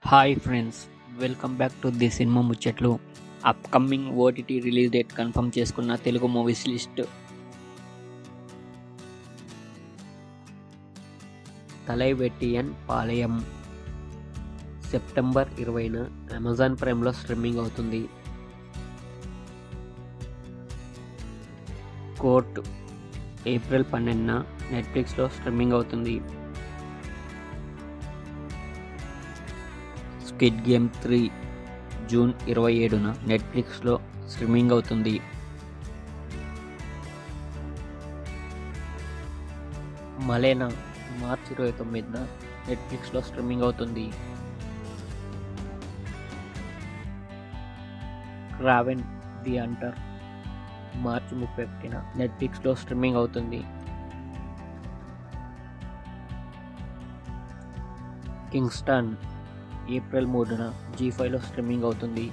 Hi friends, welcome back to the cinema ముచ్చట్లు. Upcoming OTT release date confirm చేసుకున్న Telugu movies list. Thalaivettiyaan Palayam September 20న Amazon ప్రైమ్లో streaming అవుతుంది. Court April 12న నెట్ఫ్లిక్స్లో స్ట్రీమింగ్ అవుతుంది. స్క్విడ్ గేమ్ 3 జూన్ 27న నెట్ఫ్లిక్స్లో స్ట్రీమింగ్ అవుతుంది. మలేనా మార్చి 29న నెట్ఫ్లిక్స్లో స్ట్రీమింగ్ అవుతుంది. క్రావెన్ ది హంటర్ మార్చి 31న నెట్ఫ్లిక్స్లో స్ట్రీమింగ్ అవుతుంది. కింగ్స్టన్ ఏప్రిల్ 3న జీ5లో స్ట్రీమింగ్ అవుతుంది.